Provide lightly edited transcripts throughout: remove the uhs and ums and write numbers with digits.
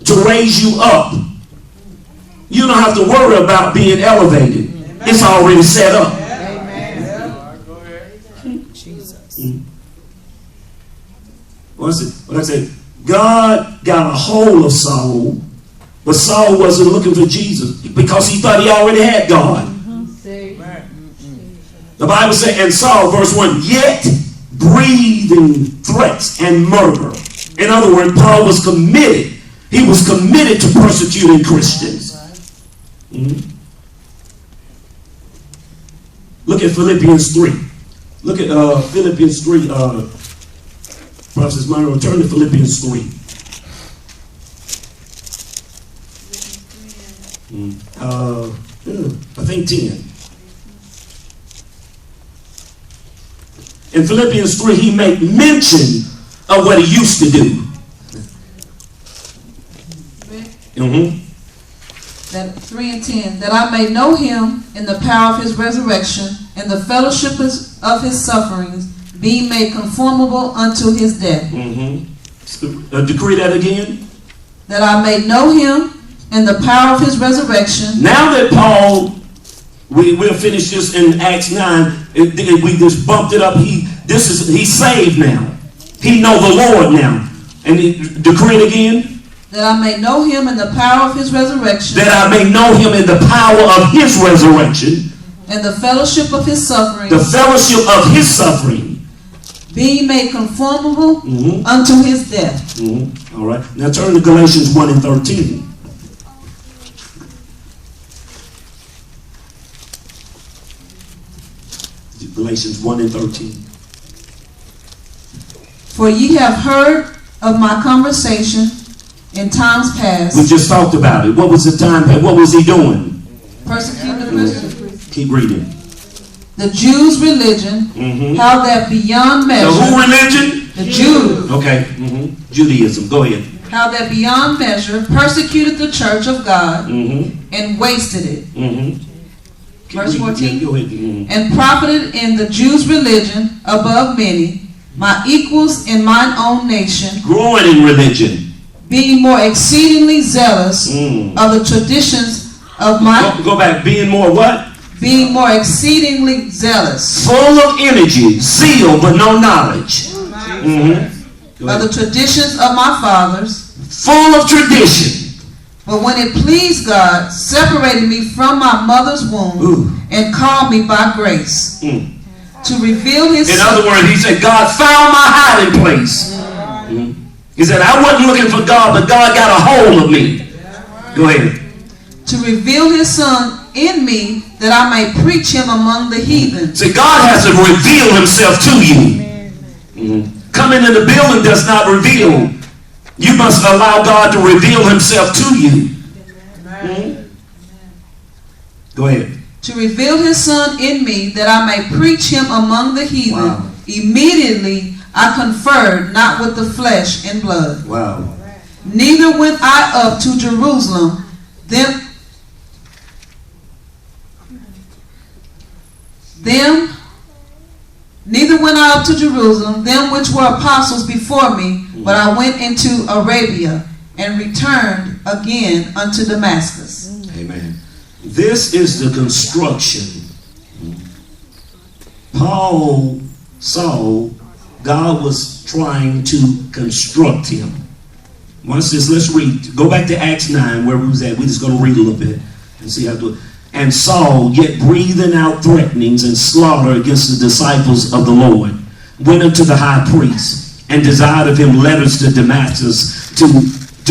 to raise you up. You don't have to worry about being elevated. It's already set up. What's it? What I said? God got a hold of Saul, but Saul wasn't looking for Jesus because he thought he already had God. The Bible said, and Saul, verse 1, yet breathing threats and murder. In other words, Paul was committed. He was committed to persecuting Christians. Look at Philippians 3. Look at Philippians 3. Prophet Myron, turn to Philippians 3. I think 10. In Philippians 3, he made mention of what he used to do. That 3 and 10, that I may know him in the power of his resurrection and the fellowship of his sufferings, being made conformable unto his death. Decree that again. That I may know him in the power of his resurrection. Now that Paul, we'll finish this in Acts 9. We just bumped it up. He's saved now. He know the Lord now. And decree it again. That I may know him in the power of his resurrection. That I may know him in the power of his resurrection. And the fellowship of his suffering. The fellowship of his suffering. Being made conformable unto his death. All right. Now turn to Galatians 1 and 13. Galatians 1 and 13. For ye have heard of my conversation in times past. We just talked about it. What was the time? What was he doing? Persecuting the Christians. Keep reading. The Jews' religion, how that beyond measure. The who religion? The Jews. Okay. Judaism. Go ahead. How that beyond measure persecuted the church of God and wasted it. Verse 14. Go ahead. And profited in the Jews' religion above many, my equals in mine own nation. Growing in religion. Being more exceedingly zealous of the traditions of my... Go back. Being more what? Being more exceedingly zealous. Full of energy, zeal, but no knowledge. Of the traditions of my fathers. Full of tradition. But when it pleased God, separated me from my mother's womb and called me by grace to reveal his... In other words, he said, God found my hiding place. He said, I wasn't looking for God, but God got a hold of me. Go ahead. To reveal his son in me, that I may preach him among the heathen. See, God has to reveal himself to you. Coming in the building does not reveal. You must allow God to reveal himself to you. Go ahead. To reveal his son in me, that I may preach him among the heathen. Wow. Immediately I conferred not with the flesh and blood. Wow. Neither went I up to Jerusalem, neither went I up to Jerusalem, them which were apostles before me, but I went into Arabia and returned again unto Damascus. Amen. This is the construction. Saul, God was trying to construct him. Watch this. Let's read. Go back to Acts 9 where we was at. We're just going to read a little bit and see how to do it. And Saul, yet breathing out threatenings and slaughter against the disciples of the Lord, went unto the high priest and desired of him letters to Damascus to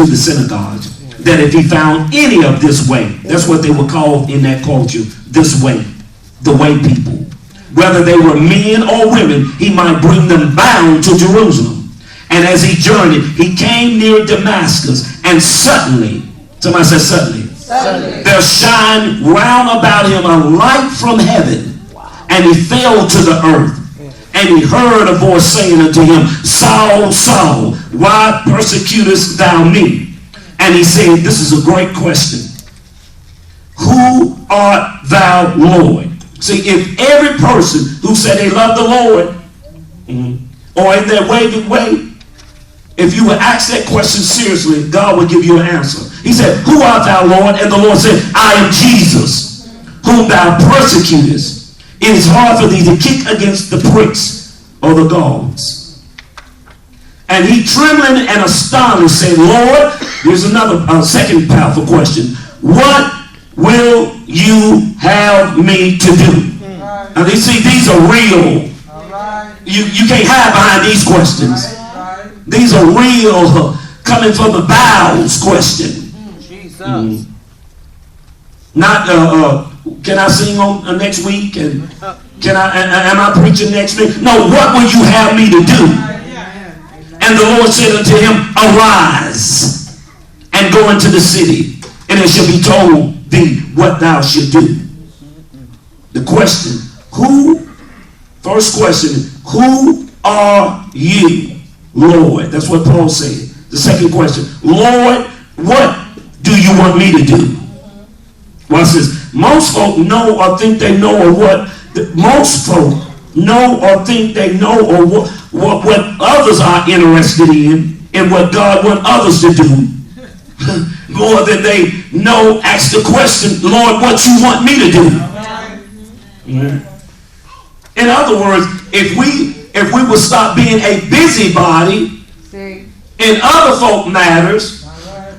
the synagogue, that if he found any of this way, that's what they were called in that culture, this way, the way people, whether they were men or women, he might bring them bound to Jerusalem. And as he journeyed, he came near Damascus, and suddenly, somebody said suddenly, there shined round about him a light from heaven, and he fell to the earth. And he heard a voice saying unto him, Saul, Saul, why persecutest thou me? And he said, this is a great question. Who art thou, Lord? See, if every person who said they love the Lord, or in their wayward way, if you would ask that question seriously, God will give you an answer. He said, who art thou, Lord? And the Lord said, I am Jesus, whom thou persecutest. It is hard for thee to kick against the pricks or the goads. And he, trembling and astonished, said, Lord, here's another second powerful question. What will you have me to do? Now, you see, these are real. You can't hide behind these questions. These are real, coming from the bowels question. Jesus. Not, can I sing on next week? And am I preaching next week? No, what will you have me to do? And the Lord said unto him, arise and go into the city, and it shall be told thee what thou shalt do. The question, first question, who are you, Lord? That's what Paul said. The second question, Lord, what do you want me to do? Watch this. Most folk know or think they know, or what most folk know or think they know, or what others are interested in what God wants others to do. More than they know, ask the question, Lord, what you want me to do? In other words, if we would stop being a busybody in other folk matters,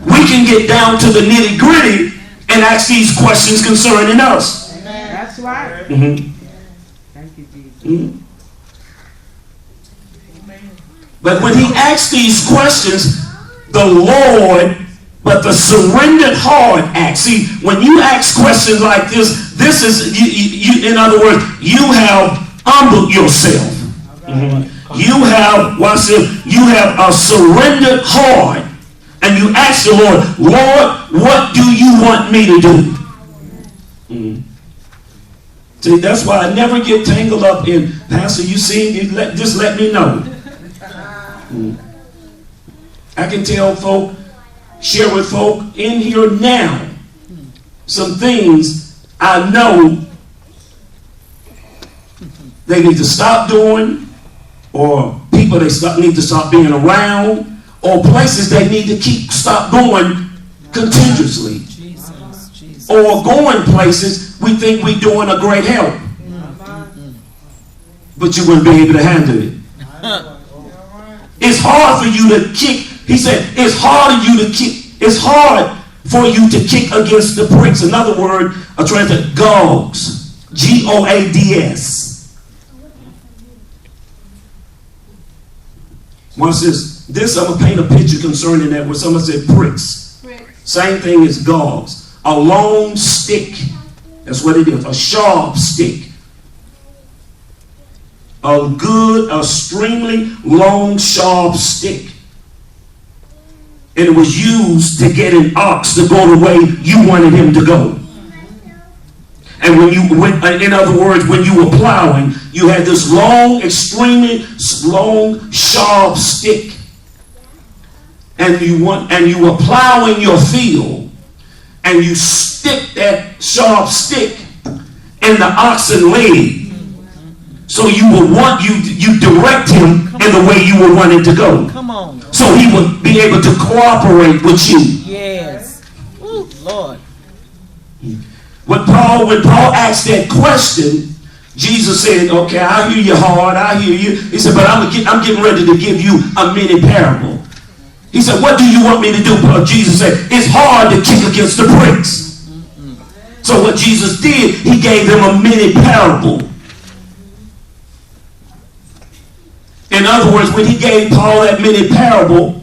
we can get down to the nitty gritty and ask these questions concerning us. That's right. Mm-hmm. Thank you, Jesus. Mm-hmm. But when he asks these questions, the Lord, but the surrendered heart asks. See, when you ask questions like this is, you, in other words, you have humbled yourself. Mm-hmm. You have, watch this, you have a surrendered heart. And you ask the Lord, Lord, what do you want me to do? Mm-hmm. See, that's why I never get tangled up in, Pastor, you sing, just let me know. Mm-hmm. I can tell folk, share with folk in here now some things I know they need to stop doing, or people they need to stop being around, or places they need to stop going continuously. Jesus. Or going places we think we're doing a great help. But you wouldn't be able to handle it. It's hard for you to kick. He said, it's hard for you to kick against the pricks. In other words, a translation, goads. Goads. Once this I'm going to paint a picture concerning that where someone said pricks. Same thing as gogs. A long stick. That's what it is. A sharp stick. Extremely long, sharp stick. And it was used to get an ox to go the way you wanted him to go. And in other words, when you were plowing, you had this long, extremely long, sharp stick. And you were plowing your field, and you stick that sharp stick in the oxen leg. So you direct him in the way you were wanting to go. Come on. So he would be able to cooperate with you. Yes. Ooh, Lord. When Paul asked that question, Jesus said, okay, I hear your heart, I hear you. He said, but I'm getting ready to give you a mini parable. He said, what do you want me to do? Jesus said, it's hard to kick against the pricks. So what Jesus did, he gave him a mini parable. In other words, when he gave Paul that mini parable,